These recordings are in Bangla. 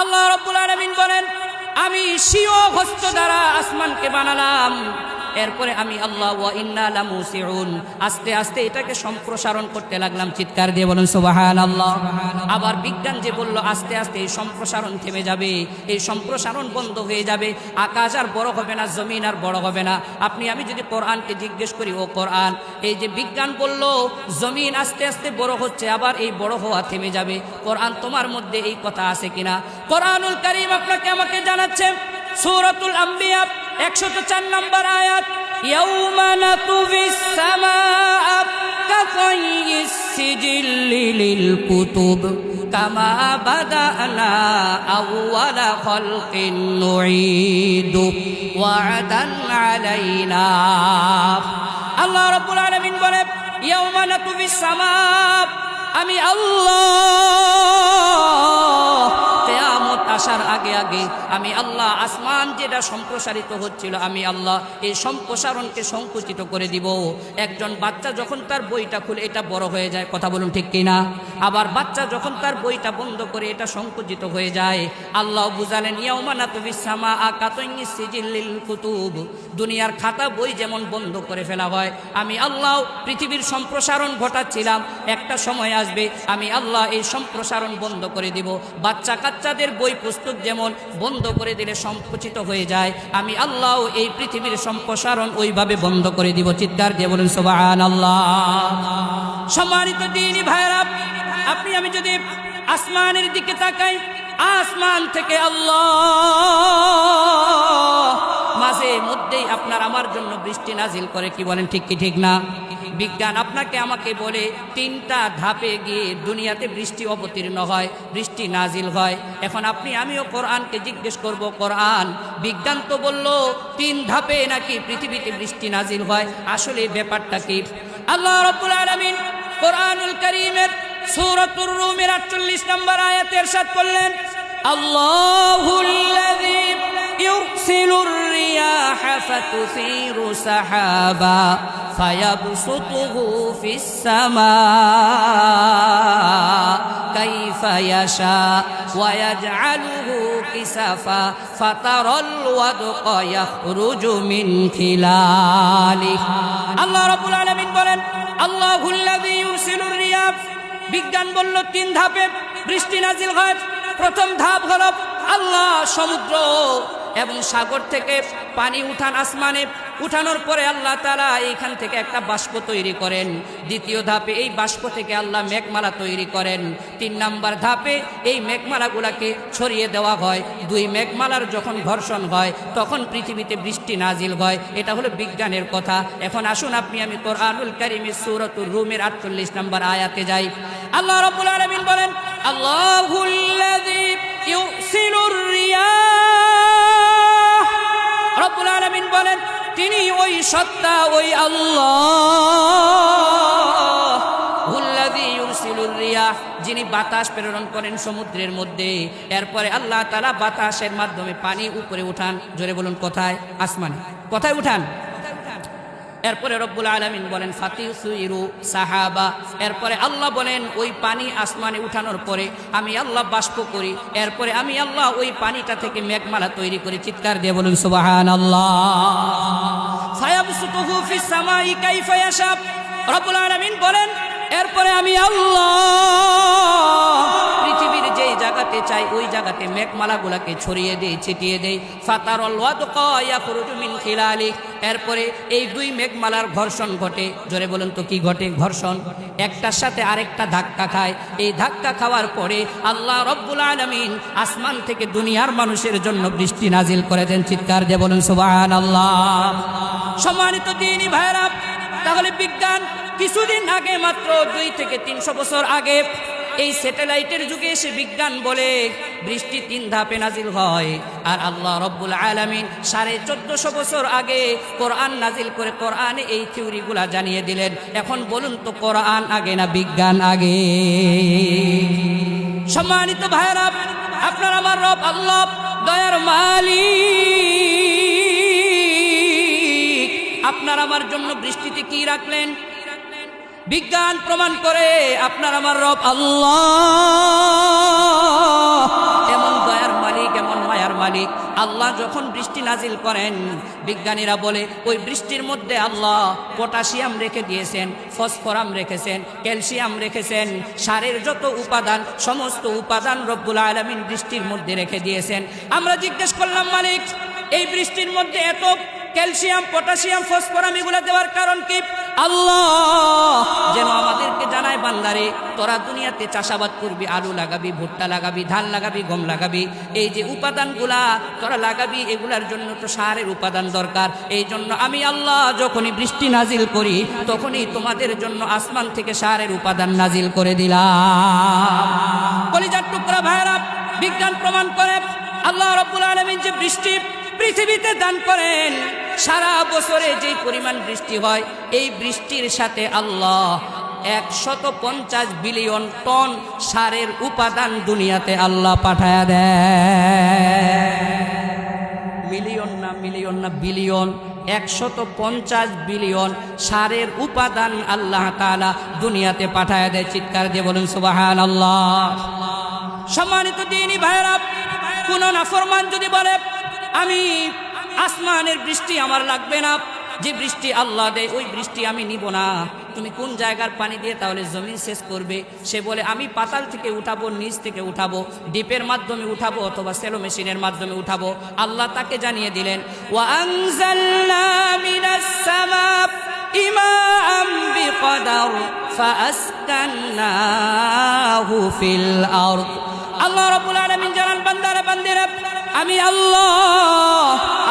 আল্লাহ রাব্বুল আলামিন বলেন, আমি স্বীয় হস্ত দ্বারা আসমানকে বানালাম, এরপরে আমি আল্লাহ ওয়া ইন্না লামুসিউন আস্তে আস্তে এটাকে সম্প্রসারণ করতে লাগলাম। চিৎকার দিয়ে বলেন সুবহানাল্লাহ। আবার বিজ্ঞান যে বলল আস্তে আস্তে এই সম্প্রসারণ থেমে যাবে, এই সম্প্রসারণ বন্ধ হয়ে যাবে, আকাশ আর বড় হবে না, জমিন আর বড় হবে না। আপনি আমি যদি কোরআনকে জিজ্ঞেস করি, ও কোরআন, এই যে বিজ্ঞান বলল জমিন আস্তে আস্তে বড় হচ্ছে, আবার এই বড় হওয়া থেমে যাবে, কোরআন তোমার মধ্যে এই কথা আছে কিনা? কোরআনুল কারীম আপনাকে আমাকে জানাচ্ছে সূরাতুল আম্বিয়া 104 নম্বর আয়াত, ইয়াউমা নাতুবিস সামাআ কাতাইয়িস সিজিল্লি লিল কুতুব কামা বাদানা আউওয়ালা খালকিন নুঈদু ওয়া'দান আলাইনা। আল্লাহ রাব্বুল আলামিন বলেন, ইয়াউমা নাতুবিস সামাআ, আমি আল্লাহ কিয়ামত আসার আগে আগে আমি আল্লাহ আসমান যেটা সম্প্রসারিত হচ্ছিল, আমি আল্লাহ এই সম্প্রসারণকে সংকুচিত করে দিব। একজন বাচ্চা যখন তার বইটা খুলে এটা বড় হয়ে যায়, কথা বলুন ঠিক কিনা? আবার বাচ্চা যখন তার বইটা বন্ধ করে এটা সংকুচিত হয়ে যায়। আল্লাহ বুঝালেন, ইয়াউমা নাতুবিস সামাআ কাতাইয়িস সিজিল্লিল কুতুব, দুনিয়ার খাতা বই যেমন বন্ধ করে ফেলা হয়, আমি আল্লাহ পৃথিবীর সম্প্রসারণ ঘটাচ্ছিলাম, একটা সময় আসবে আমি আল্লাহ এই সম্প্রসারণ বন্ধ করে দিব। বাচ্চা কাচ্চাদের বই পুস্তক যেমন বন্ধ করে দিলে সংকুচিত হয়ে যায়, আমি আল্লাহ এই পৃথিবীর সম্প্রসারণ ওইভাবে বন্ধ করে দিব। চিৎকার দিয়ে বলুন সুবহানাল্লাহ। সম্মানিত দ্বীনি ভাইরা, আপনি আমি যদি আসমানের দিকে তাকাই, আসমান থেকে আল্লাহ মাঝে মধ্যেই আপনার আমার জন্য বৃষ্টি নাজিল করে। কি বলেন, ঠিক কি ঠিক না? বিজ্ঞান আপনাকে আমাকে বলে 3টা ধাপে গিয়ে দুনিয়াতে বৃষ্টি অবতীর্ণ হয়, বৃষ্টি নাজিল হয়। এখন আপনি আমিও কোরআনকে জিজ্ঞেস করব, কোরআন, বিজ্ঞান তো বলল 3 ধাপে নাকি পৃথিবীতে বৃষ্টি নাজিল হয়, আসলে ব্যাপারটা কি? আল্লাহ রাব্বুল আলামিন কোরআনুল কারীমের সূরাতুর রুমের 48 নম্বর আয়াতে ইরশাদ করলেন, আল্লাহুল্লাযী ইউরসিলুর রিয়াহা ফাতুসিরু সাহাবা ফায়াবসুতুহু ফিস সামা কাইফা ইয়াশা ওয়া ইয়াজআলুহু কিসাফা ফাতারাল ওয়াদকা ইয়াখরুজু মিন খিলালিহি। আল্লাহ রাব্বুল আলামিন বলেন, আল্লাহুল্লাযী ইউরসিলুর রিয়াহ, বিজ্ঞান বলল 3 ধাপে বৃষ্টি নাজিল হয়। প্রথম ধাপ হলো আল্লাহ সমুদ্র এবং সাগর থেকে পানি উঠান, আসমানে উঠানোর পরে আল্লাহ তাআলা এইখান থেকে একটা বাষ্প তৈরি করেন। দ্বিতীয় ধাপে এই বাষ্প থেকে আল্লাহ মেঘমালা তৈরি করেন। 3 নম্বর ধাপে এই মেঘমালাগুলাকে ছড়িয়ে দেওয়া হয়। 2 মেঘমালার যখন ঘর্ষণ হয় তখন পৃথিবীতে বৃষ্টি নাজিল হয়। এটা হলো বিজ্ঞানের কথা। এখন আসুন আপনি আমি কোরআনুল কারীমের সূরাতুর রুমের 48 নম্বর আয়াতে যাই। আল্লাহ রাব্বুল আলামিন বলেন, আল্লাহুল্লাযী ইউরসিলুর রিয়াহ, রাব্বুল আলামিন বলেন তিনি ওই সত্তা, ওই আল্লাহ, হুল্লাযী ইউরসিলুর রিয়াহ, যিনি বাতাস প্রেরণ করেন সমুদ্রের মধ্যে। এরপরে আল্লাহ তাআলা বাতাসের মাধ্যমে পানি উপরে উঠান। জোরে বলুন, কোথায়? আসমানে। কোথায় উঠান? এরপরে রব্বুল আলামিন বলেন ফাতিসুইরু সাহাবা, এরপরে আল্লাহ বলেন ওই পানি আসমানে উঠানোর পরে আমি আল্লাহ বাষ্প করি, এরপরে আমি আল্লাহ ওই পানিটা থেকে মেঘমালা তৈরি করি। চিৎকার দিয়ে বলুন সুবহানাল্লাহ। ফায়াবসুতুহু ফিস সামাই কাইফা ইয়াশা, রব্বুল আলামিন বলেন এরপরে আমি আল্লাহ পৃথিবীর যেই জায়গাতে চাই ওই জায়গাতে মেঘমালাগুলাকে ছড়িয়ে দেই, ছিটিয়ে দেই। ফাতারাল ওয়াদকা ইয়াখরুজু মিন খিলালিহি, এরপরে এই 2 মেঘমালার ঘর্ষণ ঘটে। জোরে বলুন তো কি ঘটে? ঘর্ষণ। একটার সাথে আরেকটা ধাক্কা খায়। এই ধাক্কা খাওয়ার পরে আল্লাহ রব্বুল আলামিন আসমান থেকে দুনিয়ার মানুষের জন্য বৃষ্টি নাজিল করে দেন। চিৎকার দিয়ে বলুন সুবহানাল্লাহ। সম্মানিত দ্বীনি ভাইরা, তাহলে বিজ্ঞান কিছুদিন আগে, মাত্র 2 থেকে 300 বছর আগে, এই স্যাটেলাইটের যুগে এসে বিজ্ঞান বলে বৃষ্টি 3 ধাপে নাজিল হয়। আর আল্লাহ রব্বুল আলামিন 1450 বছর আগে কোরআন নাজিল করে কোরআনে এই থিওরিগুলা জানিয়ে দিলেন। এখন বলুন তো কোরআন আগে না বিজ্ঞান আগে? সম্মানিত ভাইরা, আপনার আমার রব আল্লাহ দয়ার মালিক আপনার আমার জন্য বৃষ্টিতে কি রাখলেন? বিজ্ঞান প্রমাণ করে আপনার আমার রব আল্লাহ এমন দয়ার মালিক। আল্লাহ যখন বৃষ্টি নাজিল করেন, বিজ্ঞানীরা বলে ওই বৃষ্টির মধ্যে আল্লাহ পটাশিয়াম রেখে দিয়েছেন, ফসফরাস রেখেছেন, ক্যালসিয়াম রেখেছেন, সারের যত উপাদান সমস্ত উপাদান রব্বুল আলামিন বৃষ্টির মধ্যে রেখে দিয়েছেন। আমরা জিজ্ঞেস করলাম, মালিক এই বৃষ্টির মধ্যে এত ক্যালসিয়াম, পটাশিয়াম, ফসফরাস এগুলো দেওয়ার কারণ কি? আল্লাহ যেন আমাদেরকে জানায়, বান্দারে তোরা দুনিয়াতে চাষাবাদ করবি, আলু লাগাবি, ভুট্টা লাগাবি, ধান লাগাবি, গম লাগাবি, এই যে উপাদানগুলা তোরা লাগাবি এগুলার জন্য তো সারের উপাদান দরকার। এই জন্য আমি আল্লাহ যখনই বৃষ্টি নাজিল করি তখনই তোমাদের জন্য আসমান থেকে সারের উপাদান নাজিল করে দিলাম। কলিজার টুকরা ভাইরা, বিজ্ঞান প্রমাণ করে আল্লাহ রাব্বুল আলামিন যে বৃষ্টি পৃথিবীতে দান করেন, সারা বছরে যেই পরিমাণ বৃষ্টি হয় এই বৃষ্টির সাথে আল্লাহ 150 বিলিয়ন টন সারের উপাদান দুনিয়াতে আল্লাহ পাঠায়া দেয়। মিলিয়ন না বিলিয়ন, 150 বিলিয়ন সারের উপাদান আল্লাহ তাআলা দুনিয়াতে পাঠায়া দেয়। চিৎকার দিয়ে বলুন সুবহানাল্লাহ। সম্মানিত দ্বীনি ভাইরা, কোন নাফরমান যদি বলে আমি আসমানের বৃষ্টি আমার লাগবে না, যে বৃষ্টি আল্লাহ দেয় ওই বৃষ্টি আমি নিব না, তুমি কোন জায়গার পানি দিয়ে তাহলে জমিন শেষ করবে? সে বলে আমি পাতাল থেকে উঠাবো, নিচ থেকে উঠাবো, ডিপের মাধ্যমে উঠাবো অথবা সেলো মেশিনের মাধ্যমে উঠাবো। আল্লাহ তাকে জানিয়ে দিলেন, ওয়া আনজালনা মিনাস সামা'i মা'আন বিকদার ফাআসকান্নাহু ফিল আরদ। আল্লাহ রাব্বুল আলামিন জানান, বান্দারা বান্দিরা, আমি আল্লাহ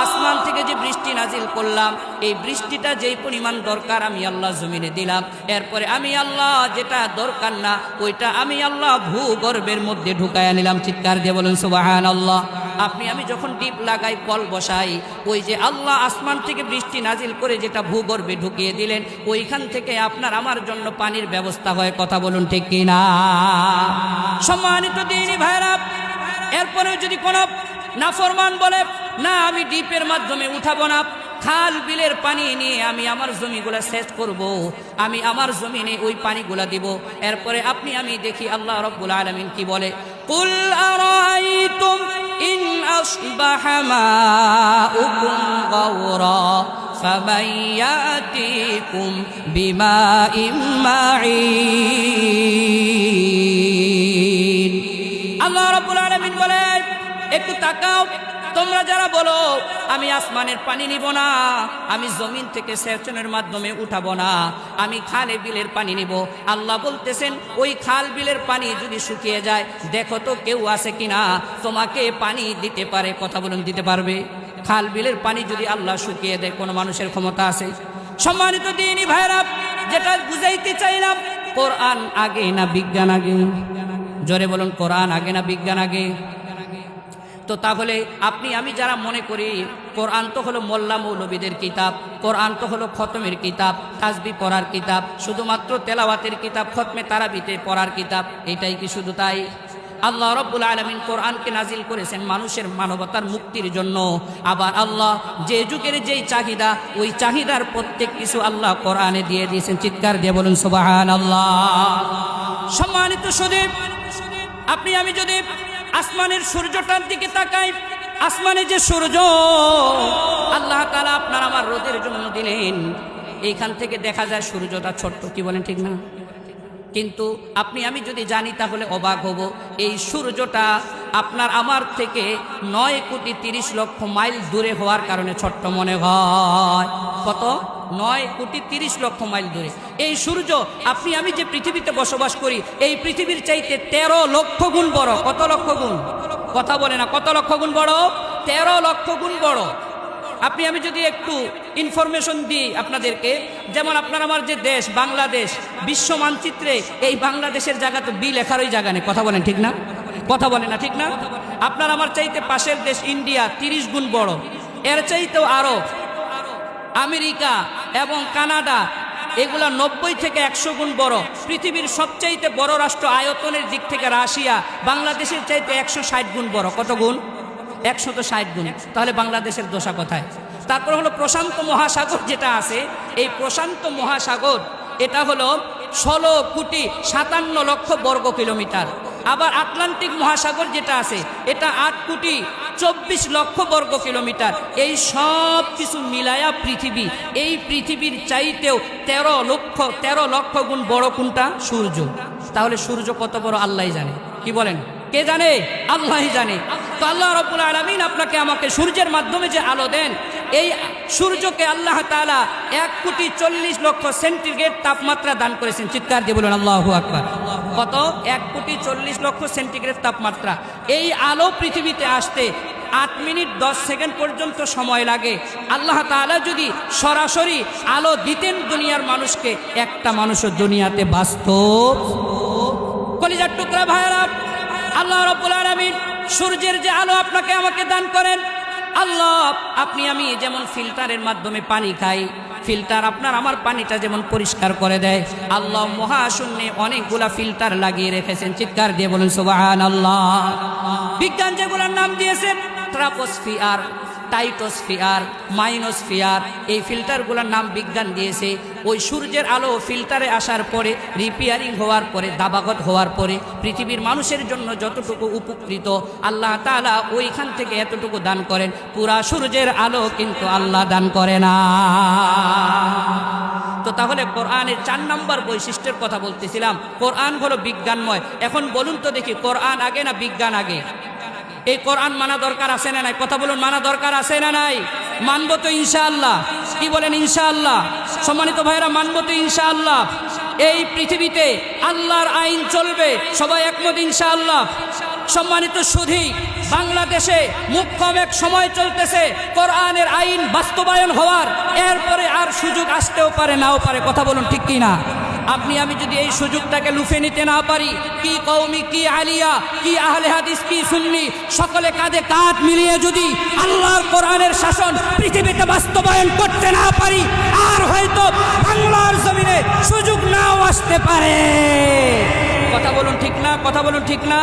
আসমান থেকে যে বৃষ্টি নাজিল করলাম এই বৃষ্টিটা যেই পরিমাণ দরকার আমি আল্লাহ জমিনে দিলাম। এরপরে আমি আল্লাহ যেটা দরকার না ওইটা আমি আল্লাহ ভূগর্ভের মধ্যে ঢুকায়া নিলাম। চিৎকার দিয়ে বলুন সুবহানাল্লাহ। আপনি আমি যখন ডিপ লাগাই, কল বসাই, ওই যে আল্লাহ আসমান থেকে বৃষ্টি নাজিল করে যেটা ভূগর্ভে ঢুকিয়ে দিলেন ওইখান থেকে আপনার আমার জন্য পানির ব্যবস্থা হয়। কথা বলুন ঠিক কিনা? সম্মানিত দ্বীনি ভাইরা, এরপরেও যদি কোনো নাফরমান বলে না আমি ডিপের মাধ্যমে উঠাবো না, খাল বিলের পানি নিয়ে আমি আমার জমিগুলা সেচ করব, আমি আমার জমিনে ওই পানিগুলা দিব। এরপরে আপনি আমি দেখি আল্লাহ রাব্বুল আলামিন কি বলে, কুল আরাইতুম ইন আসবাহা মাউকুম গাওরা ফামান ইয়াতিকুম বিমাইম মাঈন। আল্লাহ রাব্বুল আলামিন বলে, একটু তাকাও, তোমরা যারা বলো আমি আসমানের পানি নিব না, আমি জমিন থেকে সেচনের মাধ্যমে উঠাবো না, আমি খালে বিলের পানি নিব, আল্লাহ বলতেছেন ওই খাল বিলের পানি যদি শুকিয়ে যায় দেখো তো কেউ আছে কিনা তোমাকে পানি দিতে পারে। কথা বলুন, দিতে পারবে? খাল বিলের পানি যদি আল্লাহ শুকিয়ে দেয় কোনো মানুষের ক্ষমতা আছে? সম্মানিত দ্বীনি ভাইরা, যেটা বুঝাইতে চাইলাম, কোরআন আগে না বিজ্ঞান আগে? জোরে বলুন, কোরআন আগে না বিজ্ঞান আগে? তো তাহলে আপনি আমি যারা মনে করি কোরআন তো হলো মোল্লা মৌলবীদের কিতাব, কোরআন তো হলো খতমের কিতাব, তাসবিহ পড়ার কিতাব, শুধুমাত্র তেলাওয়াতের কিতাব, খতমে তারাবিতে পড়ার কিতাব, এটাই কি শুধু তাই? আল্লাহ রাব্বুল আলামিন কোরআনকে নাজিল করেছেন মানুষের মানবতার মুক্তির জন্য। আবার আল্লাহ যে যুগের যেই চাহিদা ওই চাহিদার প্রত্যেক কিছু আল্লাহ কোরআনে দিয়ে দিয়েছেন। চিৎকার দিয়ে বলুন সুবহানাল্লাহ। সম্মানিত সুধী, আপনি আমি যদি আসমানের সূর্যটার দিকে তাকাই, আসমানে যে সূর্য আল্লাহ তাআলা আপনার আমার রোদের জন্য দিলেন, এইখান থেকে দেখা যায় সূর্যটা ছোট্ট, কি বলেন ঠিক না? কিন্তু আপনি আমি যদি জানি তাহলে অবাক হব, এই সূর্যটা আপনার আমার থেকে 9,30,00,000 মাইল দূরে হওয়ার কারণে ছোট্ট মনে হয়। কত? 9,30,00,000 মাইল দূরে এই সূর্য। আপনি আমি যে পৃথিবীতে বসবাস করি এই পৃথিবীর চাইতে 13 লক্ষ গুণ বড়। কত লক্ষ গুণ? কথা বলে না, কত লক্ষ গুণ বড়? 13 লক্ষ গুণ বড়। আপনি আমি যদি একটু ইনফরমেশন দিই আপনাদেরকে, যেমন আপনার আমার যে দেশ বাংলাদেশ, বিশ্ব মানচিত্রে এই বাংলাদেশের জায়গা তো বি লেখারই জায়গা নেই। কথা বলেন ঠিক না? কথা বলে না ঠিক না? আপনার আমার চাইতে পাশের দেশ ইন্ডিয়া 30 গুণ বড়, এর চাইতেও আরো আমেরিকা এবং কানাডা এগুলা 90 থেকে 100 গুণ বড়। পৃথিবীর সবচাইতে বড় রাষ্ট্র আয়তনের দিক থেকে রাশিয়া বাংলাদেশের চাইতে 160 গুণ বড়। কত গুণ? 160 গুণ। তাহলে বাংলাদেশের দশা কোথায়? তারপর হলো প্রশান্ত মহাসাগর যেটা আছে, এই প্রশান্ত মহাসাগর এটা হলো 16,57,00,000 বর্গ কিলোমিটার। আবার আটলান্টিক মহাসাগর যেটা আছে এটা 8,40,00,000 24 লক্ষ বর্গ কিলোমিটার। এই সব কিছু মিলায়া পৃথিবী, এই পৃথিবীর চাইতেও 13 লক্ষ গুণ বড় কোনটা? সূর্য। তাহলে সূর্য কত বড় আল্লাহই জানে। কি বলেন? কে জানে? আল্লাহই জানে। তো আল্লাহ রাব্বুল আলামিন আপনাকে আমাকে সূর্যের মাধ্যমে যে আলো দেন, এই সূর্যকে আল্লাহ তাআলা 1,40,00,000 সেন্টিগ্রেড তাপমাত্রা দান করেছেন। চিৎকার দিয়ে বলুন আল্লাহু আকবার। কত? 1,40,00,000 সেন্টিগ্রেড তাপমাত্রা। এই আলো পৃথিবীতে আসতে 8 মিনিট 10 সেকেন্ড পর্যন্ত সময় লাগে। আল্লাহ তাআলা যদি সরাসরি আলো দিতেন দুনিয়ার মানুষকে, একটা মানুষও দুনিয়াতে বাস্তব। কলিজার টুকরা ভাইরা, আল্লাহ রাব্বুল আলামিন সূর্যের যে আলো আপনাকে আমাকে দান করেন, আল্লাহ আপনি আমি যেমন ফিল্টারের মাধ্যমে পানি খাই, ফিল্টার আপনার আমার পানিটা যেমন পরিষ্কার করে দেয়, আল্লাহ মহাশূন্যে অনেকগুলা ফিল্টার লাগিয়ে রেখেছেন। চিৎকার দিয়ে বলুন সুবহানাল্লাহ। বিজ্ঞান যেগুলোর নাম দিয়েছেন ট্রাপোস্ফিয়ার, টাইটোস্ফিয়ার, মাইনোস্ফিয়ার, এই ফিল্টারগুলোর নাম বিজ্ঞান দিয়েছে। ওই সূর্যের আলো ফিল্টারে আসার পরে, রিপেয়ারিং হওয়ার পরে, দাবাগত হওয়ার পরে পৃথিবীর মানুষের জন্য যতটুকু উপকৃত আল্লাহ তাআলা ওইখান থেকে এতটুকু দান করেন। পুরা সূর্যের আলো কিন্তু আল্লাহ দান করে না। তো তাহলে কোরআনের 4 নম্বর বৈশিষ্ট্যের কথা বলতেছিলাম। কোরআন হলো বিজ্ঞানময়। এখন বলুন তো দেখি, কোরআন আগে না বিজ্ঞান আগে? এই কোরআন মানা দরকার আছে না নাই? কথা বলুন, মানা দরকার আছে না নাই? মানবো তো ইনশাআল্লাহ। কি বলেন? ইনশাআল্লাহ। সম্মানিত ভাইরা, মানবো তো ইনশাআল্লাহ। এই পৃথিবীতে আল্লাহর আইন চলবে, সবাই একমত ইনশাআল্লাহ। সম্মানিত সুধী, বাংলাদেশে মুখ্যম এক সময় চলতেছে কোরআনের আইন বাস্তবায়ন হওয়ার। এরপরে আর সুযোগ আসতেও পারে, নাও পারে। কথা বলুন ঠিক কি না? আপনি আমি যদি এই সুযোগটাকে লুফে নিতে না পারি, কি কওমি, কি আলিয়া, কি আহলে হাদিস, কি সুন্নি, সকলে কাঁধে কাঁধ মিলিয়ে যদি আল্লাহর কোরআনের শাসন পৃথিবীতে বাস্তবায়ন করতে না পারি, আর হয়তো বাংলার জমিনে সুযোগ নাও আসতে পারে। কথা বলুন ঠিক না? কথা বলুন ঠিক না?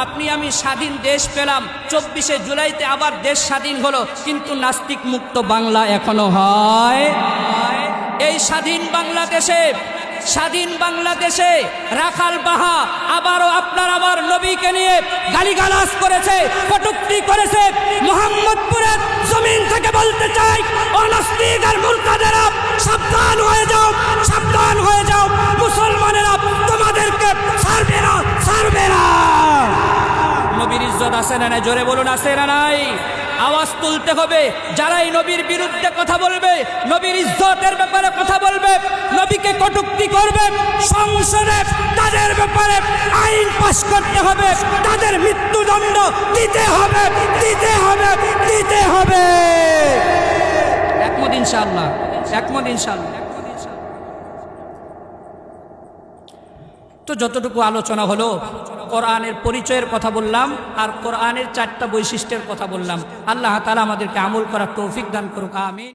আপনি আমি স্বাধীন দেশ পেলাম, 24শে জুলাইতে আবার দেশ স্বাধীন হলো, কিন্তু নাস্তিক মুক্ত বাংলা এখনো হয়। এই স্বাধীন বাংলাদেশে রাখাল বাহা আবারও আপনার আমার নবীকে নিয়ে গালিগালাজ করেছে, কটূক্তি করেছে। মোহাম্মদপুরের জমিন থেকে বলতে চাই, ও নাস্তিক আর মুরতাদেরা, সাবধান হয়ে যাও, সাবধান হয়ে যাও। মুসলমানেরা তোমাদেরকে ছাড়বে না, ছাড়বে না। নবীর ইজ্জত আছে না নাই? জোরে বলুন, আছে না নাই? আওয়াজ তুলতে হবে। যারাই নবীর বিরুদ্ধে কথা বলবে, নবীর ইজ্জতের ব্যাপারে কথা বলবে, নবীকে কটূক্তি করবে, সংসদে তাদের ব্যাপারে আইন পাস করতে হবে, তাদের মৃত্যুদণ্ড দিতে হবে, দিতে হবে, দিতে হবে। একমত ইনশাআল্লাহ? একমত ইনশাআল্লাহ। তো যতটুকু আলোচনা হলো, কোরআনের পরিচয়ের কথা বললাম, আর কোরআনের 4টা বৈশিষ্ট্যের কথা বললাম। আল্লাহ তাআলা আমাদেরকে আমল করার তৌফিক দান করুক। আমিন।